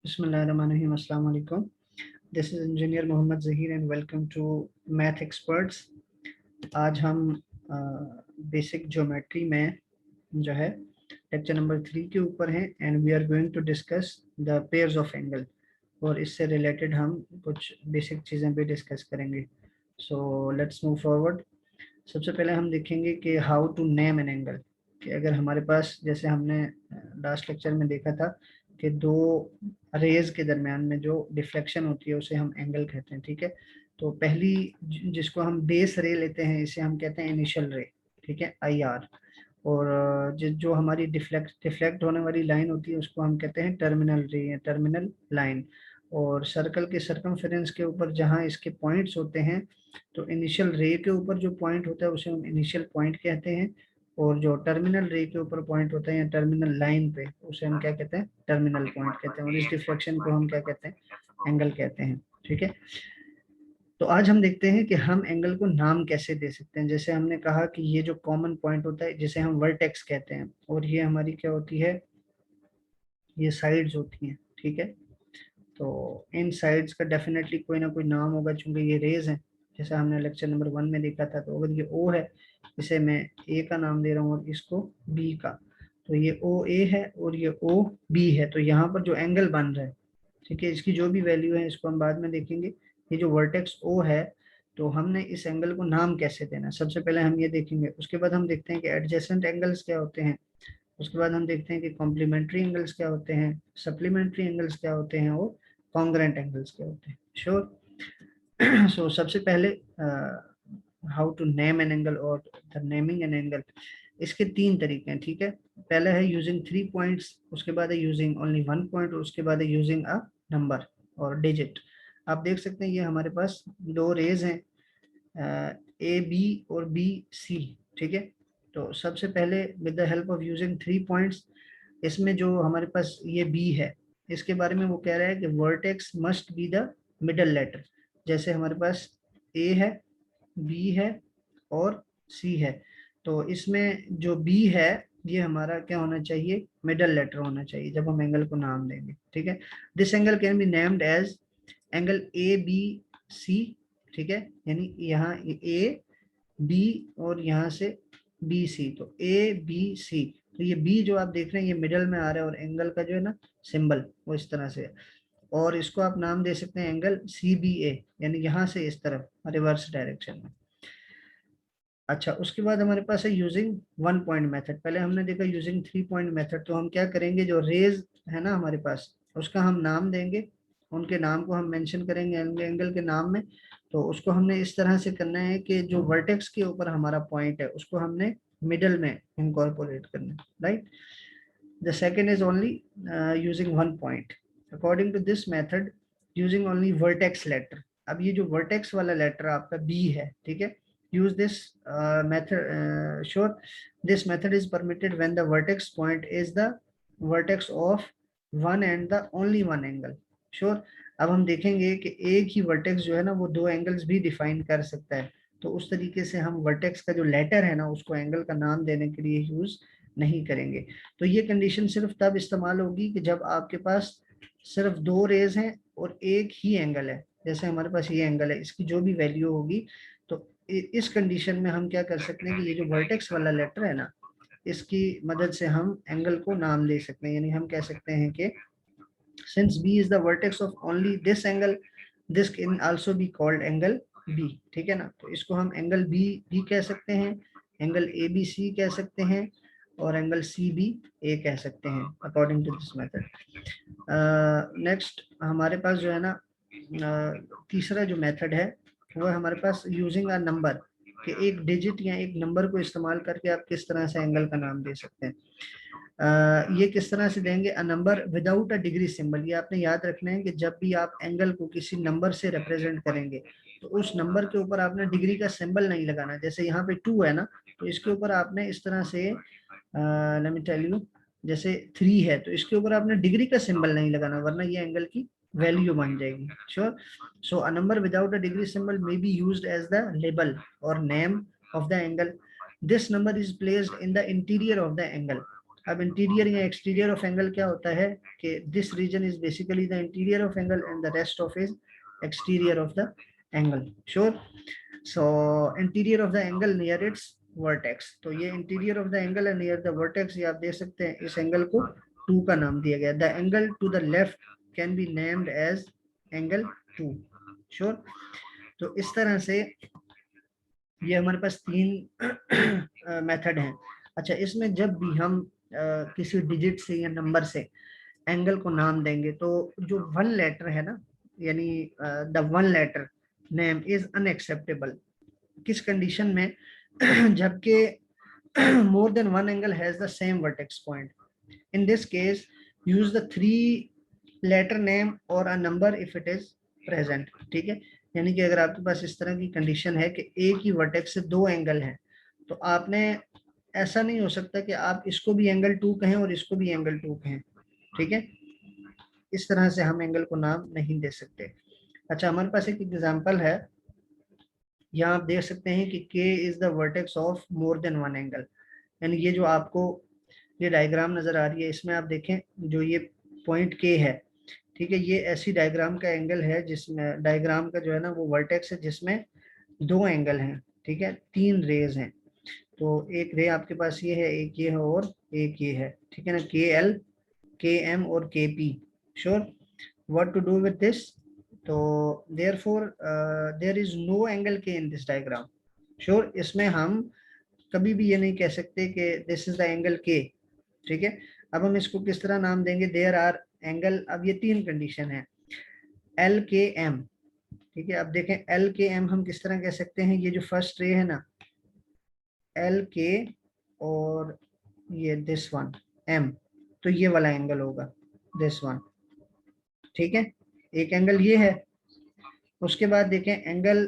Bismillahirrahmanirrahim. Assalamu alaikum. This is Engineer Mohammad Zahir and welcome to Math Experts. आज हम basic geometry में जो है लेक्चर नंबर 3 के ऊपर हैं and we are going to discuss the pairs of angle और इससे रिलेटेड हम कुछ बेसिक चीज़ें भी डिस्कस करेंगे. So let's move forward. सबसे पहले हम देखेंगे कि how to name an angle. कि अगर हमारे पास, जैसे हमने लास्ट लेक्चर में देखा था कि दो रेज के दरमियान में जो डिफ्लेक्शन होती है उसे हम एंगल कहते हैं. ठीक है, तो पहली जिसको हम बेस रे लेते हैं इसे हम कहते हैं इनिशियल रे. ठीक है, आई आर. और जो हमारी डिफ्लेक्ट होने वाली लाइन होती है उसको हम कहते हैं टर्मिनल रे या टर्मिनल लाइन. और सर्कल के सरकमफेरेंस के ऊपर जहाँ इसके पॉइंट्स होते हैं, तो इनिशियल रे के ऊपर जो पॉइंट होता है उसे हम इनिशियल पॉइंट कहते हैं, और जो टर्मिनल रे के ऊपर पॉइंट होता है या टर्मिनल लाइन पे उसे हम क्या कहते हैं, टर्मिनल पॉइंट कहते हैं. और इस डिफ्लेक्शन को हम क्या कहते हैं, एंगल कहते हैं. ठीक है, तो आज हम देखते हैं कि हम एंगल को नाम कैसे दे सकते हैं. जैसे हमने कहा कि ये जो कॉमन पॉइंट होता है जिसे हम वर्टेक्स कहते हैं, और ये हमारी क्या होती है, ये साइड्स होती हैं. ठीक है, तो इन साइड्स का डेफिनेटली कोई ना कोई नाम होगा चूंकि ये रेज हैं. जैसे हमने लेक्चर नंबर 1 में देखा था, तो अगर ये ओ है इसे मैं ए का नाम दे रहा हूँ और इसको बी का, तो ये ओ ए है और ये ओ बी है. तो यहाँ पर जो एंगल बन रहा है, ठीक है, इसकी जो भी वैल्यू है इसको हम बाद में देखेंगे. ये जो वर्टेक्स ओ है, तो हमने इस एंगल को नाम कैसे देना, सबसे पहले हम ये देखेंगे. उसके बाद हम देखते हैं कि एडजेसेंट एंगल्स क्या होते हैं. उसके बाद हम देखते हैं कि कॉम्प्लीमेंट्री एंगल्स क्या होते हैं, सप्लीमेंट्री एंगल्स क्या होते हैं, और कॉन्ग्रेंट एंगल्स क्या होते हैं. श्योर. सो सबसे पहले how to name an angle और द नेमिंग एन एंगल. इसके 3 तरीके हैं. ठीक है, पहला है यूजिंग 3 पॉइंट्स, उसके बाद है यूजिंग ओनली 1 पॉइंट, और उसके बाद है यूजिंग अ नंबर और डिजिट. आप देख सकते हैं ये हमारे पास दो रेज हैं, ए बी और बी सी. ठीक है, तो सबसे पहले with the help of using 3 points, इसमें जो हमारे पास ये बी है इसके बारे में वो कह रहा है कि vertex must be the middle letter. जैसे हमारे पास ए है, बी है और सी है, तो इसमें जो बी है ये हमारा क्या होना चाहिए, मिडल लेटर होना चाहिए जब हम एंगल को नाम देंगे. ठीक है, this angle can be named as angle A B C. ठीक है, यानी यहाँ ए बी और यहाँ से बी सी, तो ए बी सी. तो ये बी जो आप देख रहे हैं ये मिडल में आ रहा है, और एंगल का जो है ना सिंबल वो इस तरह से है. और इसको आप नाम दे सकते हैं एंगल सी बी ए, यानी यहाँ से इस तरफ रिवर्स डायरेक्शन में. अच्छा, उसके बाद हमारे पास है यूजिंग 1 पॉइंट मेथड. पहले हमने देखा यूजिंग 3 पॉइंट मेथड. तो हम क्या करेंगे, जो रेज है ना हमारे पास उसका हम नाम देंगे, उनके नाम को हम मेंशन करेंगे एंगल के नाम में. तो उसको हमने इस तरह से करना है कि जो वर्टेक्स के ऊपर हमारा पॉइंट है उसको हमने मिडल में इनकॉर्पोरेट करना है. Right. The second is only using 1 point. According to this method using only vertex letter. अब ये जो वर्टेक्स वाला लेटर आपका बी है, ठीक है, use this method. Sure, this method is permitted when the vertex point is the vertex of one and the only one angle. Sure. अब हम देखेंगे कि एक ही वर्टेक्स जो है ना वो दो एंगल्स भी डिफाइन कर सकता है. तो उस तरीके से हम वर्टेक्स का जो लेटर है ना उसको एंगल का नाम देने के लिए यूज नहीं करेंगे. तो ये कंडीशन सिर्फ तब इस्तेमाल होगी कि जब आपके पास सिर्फ दो रेज हैं और एक ही एंगल है. जैसे हमारे पास ये एंगल है, इसकी जो भी वैल्यू होगी, तो इस कंडीशन में हम क्या कर सकते हैं कि ये जो वर्टेक्स वाला लेटर है ना इसकी मदद से हम एंगल को नाम दे सकते हैं. यानी हम कह सकते हैं कि since b is the vertex of only this angle, this can also be called angle b. ठीक है ना, तो इसको हम एंगल बी भी कह सकते हैं, एंगल ए बी सी कह सकते हैं, और एंगल सी बी ए कह सकते हैं according to this method. Next हमारे पास जो है ना तीसरा जो मेथड है वो है हमारे पास यूजिंग अ नंबर, कि एक डिजिट या एक नंबर को इस्तेमाल करके आप किस तरह से एंगल का नाम दे सकते हैं. ये किस तरह से देंगे, अ number without a degree symbol. ये आपने याद रखना है कि जब भी आप एंगल को किसी नंबर से रिप्रेजेंट करेंगे तो उस नंबर के ऊपर आपने डिग्री का सिंबल नहीं लगाना. जैसे यहाँ पे 2 है ना, तो इसके ऊपर आपने इस तरह से लेट मी टेल यू, जैसे 3 है तो इसके ऊपर आपने डिग्री का सिंबल नहीं लगाना, वरना ये एंगल की वैल्यू बन जाएगी. Sure. So a number without a degree symbol may be used as the label और name of the angle. This number is placed in the interior of the angle. अब interior या exterior of angle क्या होता है कि this region is basically the interior of angle and the rest of is exterior of the angle. Sure. So interior of the angle near its vertex, तो ये interior of the angle है near the vertex, ये आप देख सकते हैं इस angle को 2 का नाम दिया गया। The angle to the left can be named as angle 2। Sure. तो इस तरह से ये हमारे पास 3 मेथड हैं। अच्छा, इसमें जब भी हम किसी डिजिट से या नंबर से एंगल को नाम देंगे तो जो 1 लेटर है ना, यानी the 1 letter name is unacceptable. किस कंडीशन में? जबकि more than one angle has the same vertex point. In this case, use the 3 letter name or a number if it is present। ठीक है, यानी कि अगर आपके पास इस तरह की कंडीशन है कि एक ही वर्टेक्स से 2 एंगल हैं, तो आपने ऐसा नहीं हो सकता कि आप इसको भी एंगल 2 कहें और इसको भी एंगल 2 कहें। ठीक है, इस तरह से हम एंगल को नाम नहीं दे सकते। अच्छा, हमारे पास एक एग्जांपल है, यहाँ आप देख सकते हैं कि K is the vertex of more than one angle. यानी ये जो आपको ये डायग्राम नजर आ रही है, इसमें आप देखें जो ये पॉइंट K है, ठीक है, ये ऐसी डायग्राम का एंगल है जिसमें डायग्राम का जो है ना वो वर्टेक्स है जिसमें 2 एंगल हैं। ठीक है, 3 रेज हैं, तो एक रे आपके पास ये है, एक ये है और एक ये है। ठीक है ना, KL, KM और KP। Sure. What to do with this? तो therefore there is no angle K in this diagram। Sure. इसमें हम कभी भी ये नहीं कह सकते कि this is the angle K। ठीक है, अब हम इसको किस तरह नाम देंगे? देयर आर एंगल, अब ये 3 कंडीशन है, LKM। ठीक है, अब देखें LKM हम किस तरह कह सकते हैं? ये जो फर्स्ट रे है ना LK और ये दिस वन M, तो ये वाला एंगल होगा दिस वन। ठीक है, एक एंगल ये है। उसके बाद देखें एंगल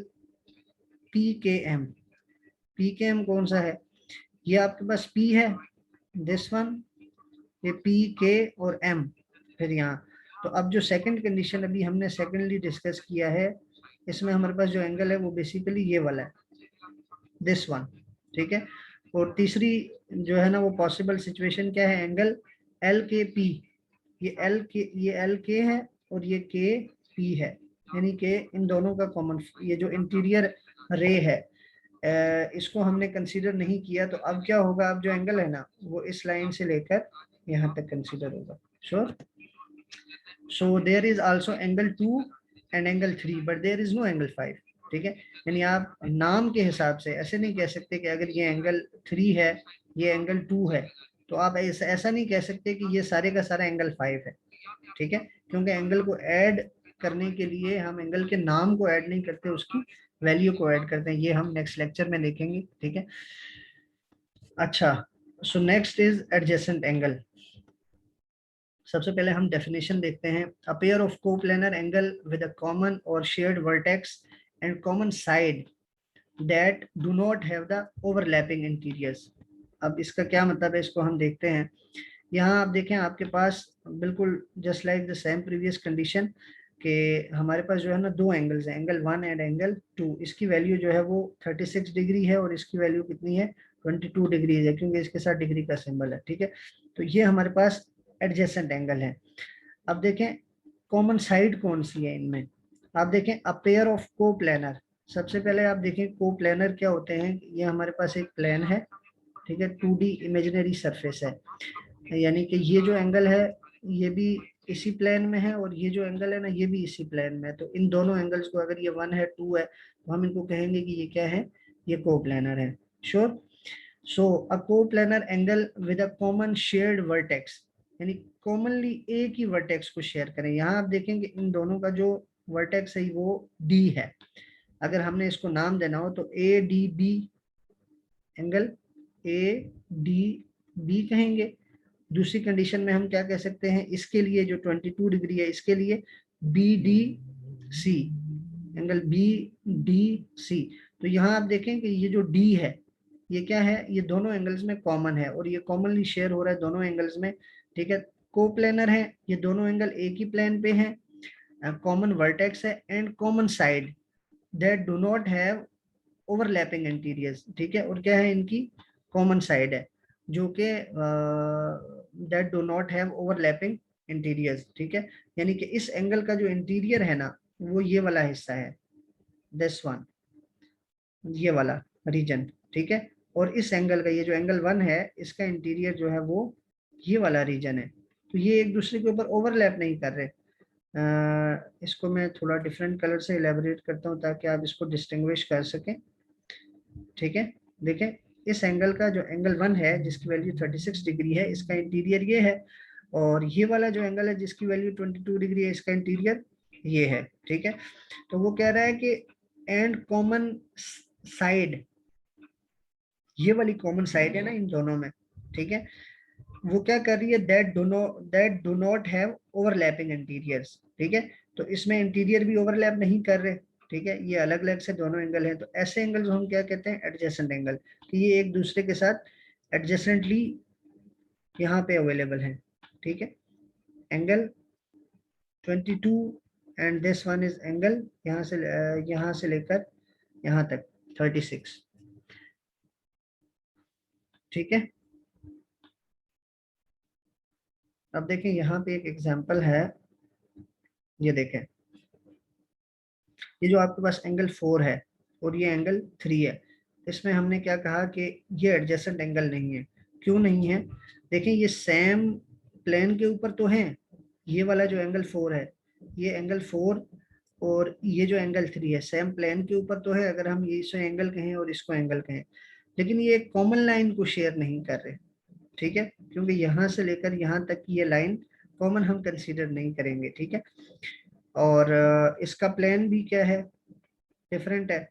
PKM। PKM कौन सा है? ये आपके पास P है, दिस वन, ये PK और M, फिर यहाँ। तो अब जो सेकंड कंडीशन अभी हमने सेकंडली डिस्कस किया है, इसमें हमारे पास जो एंगल है वो बेसिकली ये वाला है, दिस वन। ठीक है, और तीसरी जो है ना वो पॉसिबल सिचुएशन क्या है? Angle LKP। ये LK है और ये KP है, यानी कि इन दोनों का कॉमन, ये जो इंटीरियर रे है इसको हमने कंसीडर नहीं किया। तो अब क्या होगा? अब जो एंगल है ना वो इस लाइन से लेकर यहाँ तक कंसीडर होगा। Sure. So there is also angle 2 and angle 3 but there is no angle 5। ठीक है, यानी आप नाम के हिसाब से ऐसे नहीं कह सकते कि अगर ये एंगल 3 है, ये एंगल 2 है, तो आप ऐसा नहीं कह सकते कि ये सारे का सारा एंगल 5 है। ठीक है, क्योंकि एंगल को ऐड करने के लिए हम एंगल के नाम को ऐड नहीं करते, उसकी वैल्यू को ऐड करते हैं। ये हम नेक्स्ट लेक्चर में देखेंगे। ठीक है, अच्छा, so next is adjacent angle. सबसे पहले हम डेफिनेशन देखते हैं। A pair of coplanar angle with a common और shared vertex and common side that do not have the overlapping interiors. अब इसका क्या मतलब है, इसको हम देखते हैं। यहाँ आप देखें आपके पास बिल्कुल just like the same previous condition कि हमारे पास जो है ना 2 एंगल्स हैं, एंगल 1 एंड एंगल 2। इसकी वैल्यू जो है वो 36 डिग्री है और इसकी वैल्यू कितनी है? 22 डिग्री है, क्योंकि इसके साथ डिग्री का सिंबल है। ठीक है, तो ये हमारे पास एडजेसेंट एंगल है। अब देखें कॉमन साइड कौन सी है इनमें। आप देखें अ पेयर ऑफ कोप्लेनर। सबसे पहले आप देखें कोप्लेनर क्या होते हैं। ये हमारे पास एक प्लेन है, ठीक है, 2D इमेजिनरी सरफेस है, यानी कि ये जो एंगल है ये भी इसी प्लेन में है और ये जो एंगल है ना ये भी इसी प्लेन में है। तो इन दोनों एंगल्स को, अगर ये 1 है 2 है, तो हम इनको कहेंगे कि ये क्या है? ये कोप्लेनर है। Sure. So a coplanar angle with a common shared vertex, यानी कॉमनली एक ही वर्टेक्स को शेयर करें। यहाँ आप देखेंगे इन दोनों का जो वर्टेक्स है वो D है। अगर हमने इसको नाम देना हो तो ADB, एंगल ADB कहेंगे। दूसरी कंडीशन में हम क्या कह सकते हैं? इसके लिए जो 22 डिग्री है इसके लिए BDC, एंगल BDC। तो यहाँ आप देखें कि ये जो D है ये क्या है? ये दोनों एंगल्स में कॉमन है और ये कॉमनली शेयर हो रहा है दोनों एंगल्स में। ठीक है, कोप्लेनर है, ये दोनों एंगल एक ही प्लेन पे हैं, कॉमन वर्टेक्स है and common side that do not have overlapping interiors. ठीक है, और क्या है? इनकी कॉमन साइड है। जो कि that do not have overlapping interiors, ठीक है। यानी कि इस एंगल का जो इंटीरियर है ना, वो ये वाला हिस्सा है, दिस वन, ये वाला रीजन, ठीक है। और इस एंगल का, ये जो एंगल 1 है, इसका इंटीरियर जो है वो ये वाला रीजन है। तो ये एक दूसरे के ऊपर ओवरलैप नहीं कर रहे। इसको मैं थोड़ा डिफरेंट कलर से इलेबोरेट करता हूँ ताकि आप इसको डिस्टिंग्विश कर सकें, ठीक है। देखें, इस एंगल का जो एंगल 1 है जिसकी वैल्यू 36 डिग्री है, इसका इंटीरियर ये है। और ये वाला जो एंगल है जिसकी वैल्यू 22 डिग्री है, इसका इंटीरियर ये है, ठीक है। तो वो कह रहा है कि एंड कॉमन साइड, ये वाली कॉमन साइड है ना इन दोनों में, ठीक है, वो क्या कर रही है, that do not have overlapping interiors, ठीक है। तो इसमें इंटीरियर भी ओवरलैप नहीं कर रहे, ठीक है। ये अलग अलग से दोनों एंगल हैं, तो ऐसे एंगल हम क्या कहते हैं, एडजेसेंट एंगल, कि ये एक दूसरे के साथ एडजेसेंटली यहाँ पे अवेलेबल हैं, ठीक है। Angle 22 and this one is angle यहाँ से लेकर यहाँ तक 36, ठीक है। अब देखें यहाँ पे एक एग्जांपल है, ये देखें, ये जो आपके पास एंगल 4 है और ये एंगल 3 है, इसमें हमने क्या कहा कि ये एडजेसेंट एंगल नहीं है। क्यों नहीं है? देखें, ये सेम प्लेन के ऊपर तो है, ये वाला जो एंगल 4 है, ये एंगल 4 और ये जो एंगल 3 है, सेम प्लेन के ऊपर तो है, अगर हम ये इसे एंगल कहें और इसको एंगल कहें, लेकिन ये एक कॉमन लाइन को शेयर नहीं कर रहे, ठीक है, क्योंकि यहाँ से लेकर यहाँ तक की ये लाइन कॉमन हम कंसीडर नहीं करेंगे, ठीक है। और इसका प्लेन भी क्या है, डिफरेंट है,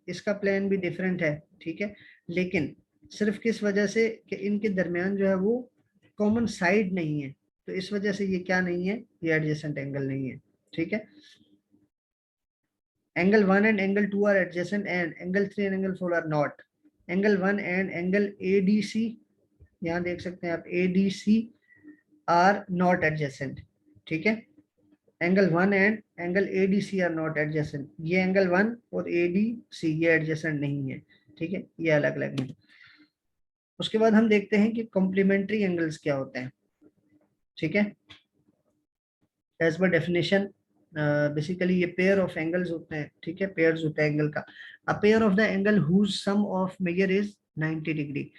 इसका प्लेन भी डिफरेंट है, ठीक है। लेकिन सिर्फ किस वजह से कि इनके दरमियान जो है वो कॉमन साइड नहीं है, तो इस वजह से ये क्या नहीं है, ये एडजेसेंट एंगल नहीं है, ठीक है। Angle 1 and angle 2 are adjacent and angle 3 and angle 4 are not. Angle 1 and angle ADC, यहाँ देख सकते हैं आप, एडीसी आर नॉट एडजेसेंट, ठीक है। Angle 1 and angle ADC are not adjacent, ये एंगल 1 और एडीसी ये एडजेसेंट नहीं है, ठीक है, ये अलग अलग है। उसके बाद हम देखते हैं कि कॉम्प्लीमेंट्री एंगल्स क्या होते हैं, ठीक है। एज पर डेफिनेशन, बेसिकली ये पेयर ऑफ एंगल्स होते हैं, ठीक है, पेयर्स होता है एंगल का। A pair of the angle whose sum of measure is 90 degree,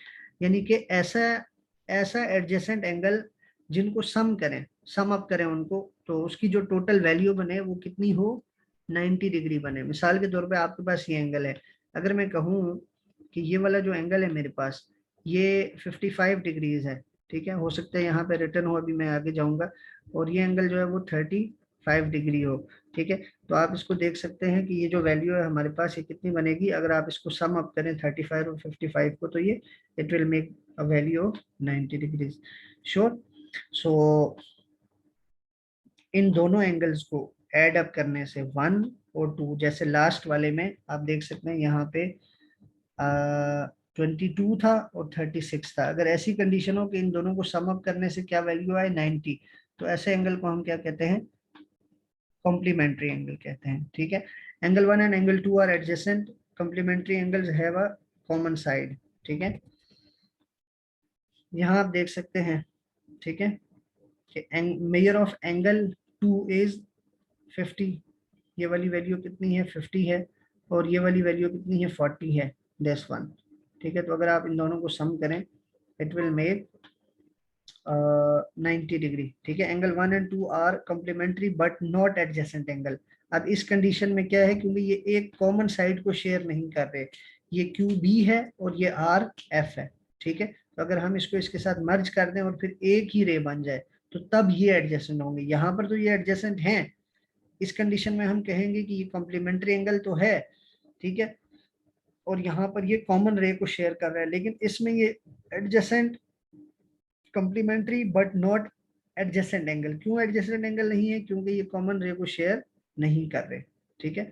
यानी कि ऐसा ऐसा एडजेसेंट एंगल जिनको सम करें, सम अप करें उनको, तो उसकी जो टोटल वैल्यू बने वो कितनी हो, 90 डिग्री बने। मिसाल के तौर पे आपके पास ये एंगल है, अगर मैं कहूँ कि ये वाला जो एंगल है मेरे पास, ये 55 डिग्रीज है, ठीक है, हो सकता है यहाँ पे रिटर्न हो, अभी मैं आगे जाऊंगा, और ये एंगल जो है वो 35 डिग्री हो, ठीक है। तो आप इसको देख सकते हैं कि ये जो वैल्यू है हमारे पास, ये कितनी बनेगी, अगर आप इसको सम अप करें 35 और 55 को, तो ये it will make a value of 90 degrees, sure. So इन दोनों एंगल्स को ऐड अप करने से 1 और 2, जैसे लास्ट वाले में आप देख सकते हैं यहाँ पे 22 था और 36 था, अगर ऐसी कंडीशन हो कि इन दोनों को सम अप करने से क्या वैल्यू आए, 90, तो ऐसे एंगल को हम क्या कहते हैं, कॉम्प्लीमेंट्री एंगल कहते हैं, ठीक है। Angle 1 and angle 2 are adjacent, complementary angles have a common side, ठीक है। यहाँ आप देख सकते हैं, ठीक है, कि मेजर ऑफ एंगल 2 इज 50, ये वाली वैल्यू कितनी है, 50 है, और ये वाली वैल्यू कितनी है, 40 है, दैट्स वन, ठीक है। तो अगर आप इन दोनों को सम करें, इट विल मेक 90 डिग्री, ठीक है। Angle 1 and 2 are complementary but not adjacent angle. अब इस कंडीशन में क्या है, क्योंकि ये एक कॉमन साइड को शेयर नहीं कर रहे, ये क्यू बी है और ये आर एफ है, ठीक है। तो अगर हम इसको इसके साथ मर्ज कर दें और फिर एक ही रे बन जाए, तो तब ये एडजेसेंट होंगे। यहाँ पर तो ये एडजेसेंट हैं, इस कंडीशन में हम कहेंगे कि ये कॉम्प्लीमेंट्री एंगल तो है, ठीक है, और यहाँ पर ये कॉमन रे को शेयर कर रहा है, लेकिन इसमें ये adjacent complementary but not adjacent angle. क्यों एडजेसेंट एंगल नहीं है, क्योंकि ये कॉमन रे को शेयर नहीं कर रहे, ठीक है।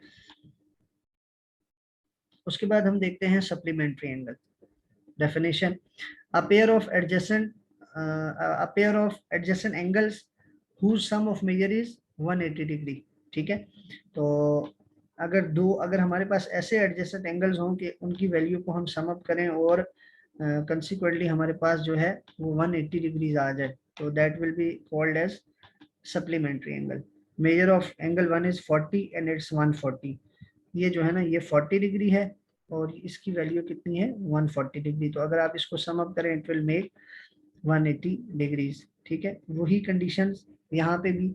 उसके बाद हम देखते हैं supplementary angle definition. A pair of adjacent angles whose sum of measure is 180 degree, ठीक है। तो अगर हमारे पास ऐसे एडजेसेंट एंगल्स हों कि उनकी वैल्यू को हम सम अप करें और कंसिक्वेंटली हमारे पास जो है वो 180 डिग्रीज आ जाए, तो that will be called as supplementary angle. Measure of angle 1 is 40 and it's 140। ये जो है ना ये 40 डिग्री है और इसकी वैल्यू कितनी है 140 डिग्री। तो अगर आप इसको सम अप करें इट विल मेक 180 डिग्रीज। ठीक है, वही कंडीशंस यहाँ पे भी।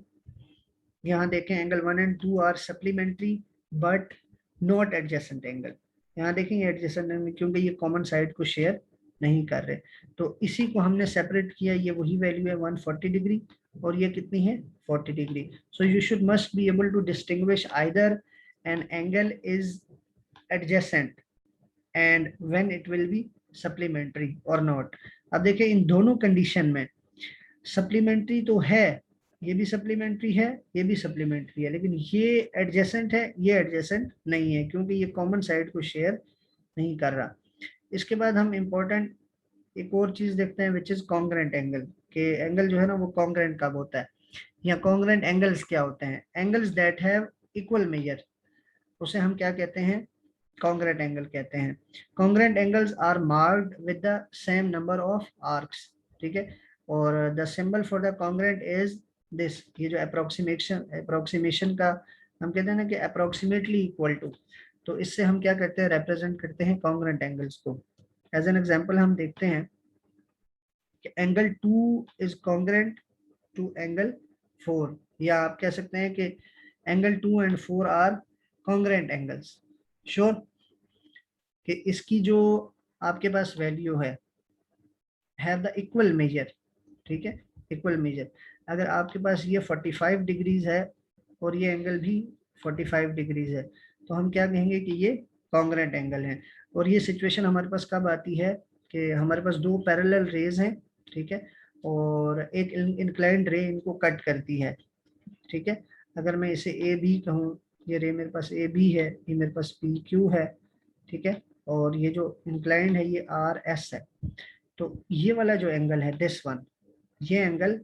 यहाँ देखें angle 1 and 2 are supplementary but not adjacent angle. यहाँ देखेंगे एडजेसेंट एंगल क्योंकि ये कॉमन साइड को शेयर नहीं कर रहे, तो इसी को हमने सेपरेट किया। ये वही वैल्यू है 140 डिग्री और ये कितनी है 40 degree. So you should must be able to distinguish either an angle is adjacent and when it will be supplementary और नॉट। अब देखिए इन दोनों कंडीशन में सप्लीमेंट्री तो है, ये भी सप्लीमेंट्री है, ये भी सप्लीमेंट्री है, लेकिन ये एडजेसेंट है, ये एडजेसेंट नहीं है क्योंकि ये कॉमन साइड को शेयर नहीं कर रहा। इसके बाद हम इम्पोर्टेंट एक और चीज देखते हैं विच इज कॉन्ग्रेंट एंगल। के एंगल जो है ना वो कॉन्ग्रेंट कब होता है, या कॉन्ग्रेंट एंगल्स क्या होते हैं? Angles that have equal measure, उसे हम क्या कहते हैं? कॉन्ग्रेंट एंगल कहते हैं। Congruent angles are marked with the same number of arcs. ठीक है, और the symbol for the congruent is this. ये जो अप्रोक्सीमेशन का हम कहते हैं ना कि अप्रोक्सीमेटली इक्वल टू, तो इससे हम क्या करते हैं रिप्रेजेंट करते हैं कॉन्ग्रेंट एंगल्स को। एज एन एग्जांपल हम देखते हैं कि angle 2 is congruent to angle 4, या आप कह सकते हैं कि angle 2 and 4 are congruent angles. Sure कि इसकी जो आपके पास वैल्यू है हैव द इक्वल मेजर। ठीक है, इक्वल मेजर। अगर आपके पास ये 45 डिग्रीज है और ये एंगल भी 45 डिग्रीज है, तो हम क्या कहेंगे कि ये कॉन्ग्रेंट एंगल है। और ये सिचुएशन हमारे पास कब आती है कि हमारे पास दो पैरेलल रेज हैं, ठीक है, और एक इंक्लाइंड रे इनको कट करती है। ठीक है, अगर मैं इसे ए बी कहूँ, ये रे मेरे पास ए बी है, ये मेरे पास पी क्यू है। ठीक है, और ये जो इंक्लाइंड है ये आर एस है। तो ये वाला जो एंगल है दिस वन, ये एंगल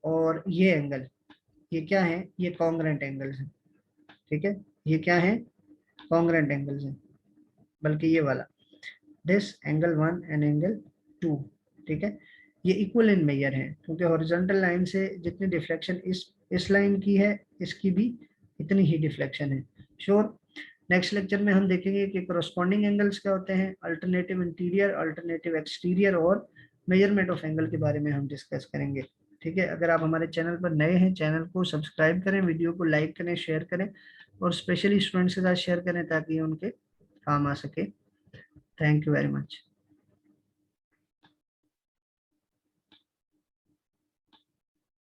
और ये एंगल, ये क्या है? ये कॉन्ग्रेंट एंगल्स हैं। ठीक है, ये क्या है? कॉन्ग्रेंट एंगल्स हैं। बल्कि ये वाला दिस एंगल 1 एंड एंगल 2, ठीक है, ये इक्वल इन मेजर है क्योंकि हॉरिजॉन्टल लाइन से जितनी डिफ्लेक्शन इस लाइन की है, इसकी भी इतनी ही डिफ्लेक्शन है। श्योर। नेक्स्ट लेक्चर में हम देखेंगे कि करस्पॉन्डिंग एंगल्स क्या होते हैं, अल्टरनेटिव इंटीरियर, अल्टरनेटिव एक्सटीरियर और मेजरमेंट ऑफ एंगल के बारे में हम डिस्कस करेंगे। ठीक है, अगर आप हमारे चैनल पर नए हैं, चैनल को सब्सक्राइब करें, वीडियो को लाइक करें, शेयर करें और स्पेशली स्टूडेंट्स के साथ शेयर करें ताकि उनके काम आ सके। Thank you very much.